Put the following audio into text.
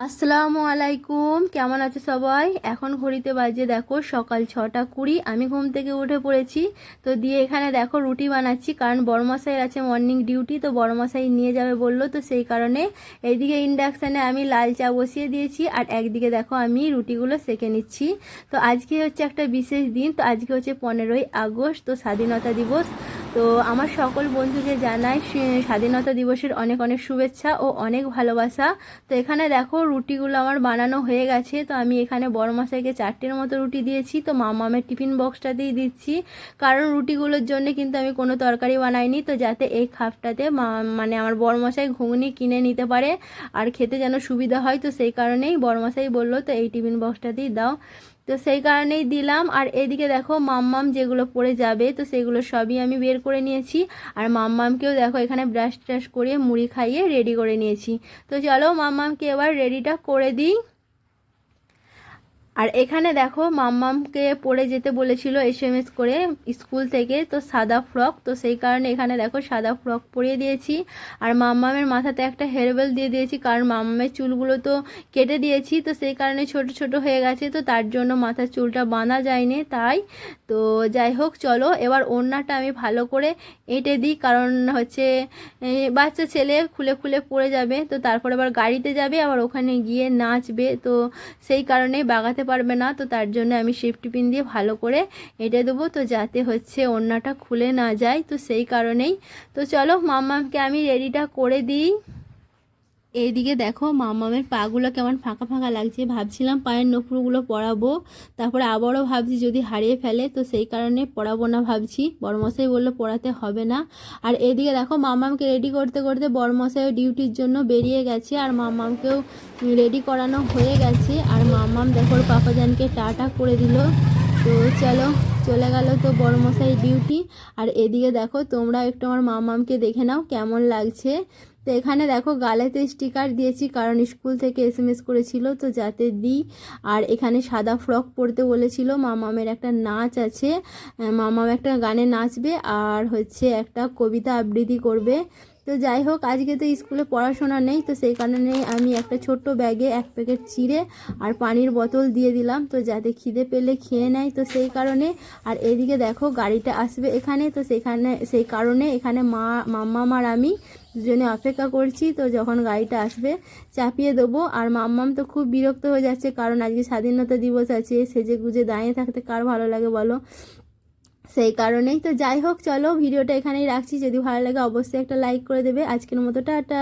আসসালামু আলাইকুম, কেমন আছে সবাই? এখন ঘড়িতে বাজে দেখো সকাল 6টা 20। আমি ঘুম থেকে উঠে পড়েছি। তো দিয়ে এখানে দেখো রুটি বানাচ্ছি, কারণ বড়মশাইয়ের আছে মর্নিং ডিউটি। তো বড়মশাই নিয়ে যাবে বললো, তো সেই কারণে এইদিকে ইন্ডাকশানে আমি লাল চা বসিয়ে দিয়েছি, আর একদিকে দেখো আমি রুটিগুলো সেঁকে নিচ্ছি। তো আজকে হচ্ছে একটা বিশেষ দিন। তো আজকে হচ্ছে 15ই আগস্ট, তো স্বাধীনতা দিবস। তো আমার সকল বন্ধুদের জানাই স্বাধীনতা দিবসের অনেক অনেক শুভেচ্ছা ও অনেক ভালোবাসা। তো এখানে দেখো রুটিগুলো আমার বানানো হয়ে গেছে। তো আমি এখানে বড়মশাইকে 4টের মতো রুটি দিয়েছি। তো মামামের টিফিন বক্সটাতেই দিচ্ছি, কারণ রুটিগুলোর জন্য কিন্তু আমি কোনো তরকারি বানাইনি, তো যাতে এই খাপটাতে মানে আমার বড়মশাই ঘুগনি কিনে নিতে পারে আর খেতে যেন সুবিধা হয়। তো সেই কারণেই বড়মশাই বললো তো এই টিফিন বক্সটাতেই দাও। তো সেই কারণেই দিলাম। আর এদিকে দেখো মাম্মাম যেগুলো পড়ে যাবে, তো সেগুলো সবই আমি বের করে নিয়েছি। আর মাম্মামকেও দেখো এখানে ব্রাশ ট্রাশ করে মুড়ি খাইয়ে রেডি করে নিয়েছি। তো চলো মাম্মামকে এবার রেডিটা করে দিই। আর এখানে দেখো মাম্মামকে পরে যেতে বলেছিল এসএমএস করে স্কুল থেকে, তো সাদা ফ্রক। তো সেই কারণে এখানে দেখো সাদা ফ্রক পরিয়ে দিয়েছি। আর মাম্মামের মাথাতে একটা হেয়ারবেল দিয়ে দিয়েছি, কারণ মাম্মামের চুলগুলো তো কেটে দিয়েছি, তো সেই কারণে ছোট ছোট হয়ে গেছে, তো তার জন্য মাথার চুলটা বাঁধা যায়নি তাই। তো যাই হোক, চলো এবার ওড়নাটা আমি ভালো করে এঁটে দিই, কারণ হচ্ছে বাচ্চা ছেলে খুলে খুলে পড়ে যাবে, তো তারপর আবার গাড়িতে যাবে, আবার ওখানে গিয়ে নাচবে, তো সেই কারণে বাগাতে পারবে না। তো তার জন্য আমি সেফটি পিন দিয়ে ভালো করে এঁটে দেবো, তো যাতে হচ্ছে ওড়নাটা খুলে না যায়, তো সেই কারণেই। তো চলো মাম্মামকে আমি রেডিটা করে দিই। এইদিকে দেখো মামামের পাগুলো কেমন ফাঁকা ফাঁকা লাগছে, ভাবছিলাম পায়ের নখরগুলো পরাবো, তারপরে আবারও ভাবছি যদি হারিয়ে ফেলে, তো সেই কারণে পরাবো না ভাবছি। বড়মশাই বললো পরাতে হবে না। আর এইদিকে দেখো মামামকে রেডি করতে করতে বড়মশাইও ডিউটির জন্য বেরিয়ে গেছে, আর মামামকেও রেডি করানো হয়ে গেছে। আর মামাম দেখো ওর পাপাজানকে টাটা করে দিল। তো চলো চলে গেল তো বড়মশাই ডিউটি। আর এদিকে দেখো তোমরা একটু আমার মামামকে দেখে নাও কেমন লাগছে। তো এখানে দেখো গালেতে স্টিকার দিয়েছি, কারণ স্কুল থেকে এসএমএস করেছিল তো যাতে দিই। আর এখানে সাদা ফ্রক পরতে বলেছিল। মামামের একটা নাচ আছে, মামাম একটা গানে নাচবে, আর হচ্ছে একটা কবিতা আবৃত্তি করবে। তো যাই হোক, আজকে তো স্কুলে পড়াশোনা নেই, তো সেই কারণে আমি একটা ছোট্ট ব্যাগে 1 প্যাকেট চিড়ে আর পানির বোতল দিয়ে দিলাম, তো যাতে খিদে পেলে খেয়ে নেয়, তো সেই কারণে। আর এদিকে দেখো গাড়িটা আসবে এখানে, তো সেই কারণে এখানে মাম্মাম আর আমি দুজনে অপেক্ষা করছি। তো যখন গাড়িটা আসবে চাপিয়ে দেবো। আর মাম্মাম তো খুব বিরক্ত হয়ে যাচ্ছে, কারণ আজকে স্বাধীনতা দিবস আছে, সেজে গুজে দাঁড়িয়ে থাকতে কার ভালো লাগে বলো? সেই কারণেই। তো যাই হোক, চলো ভিডিওটা এখানেই রাখছি। যদি ভালো লাগে অবশ্যই একটা লাইক করে দেবে। আজকের মতো টাটা।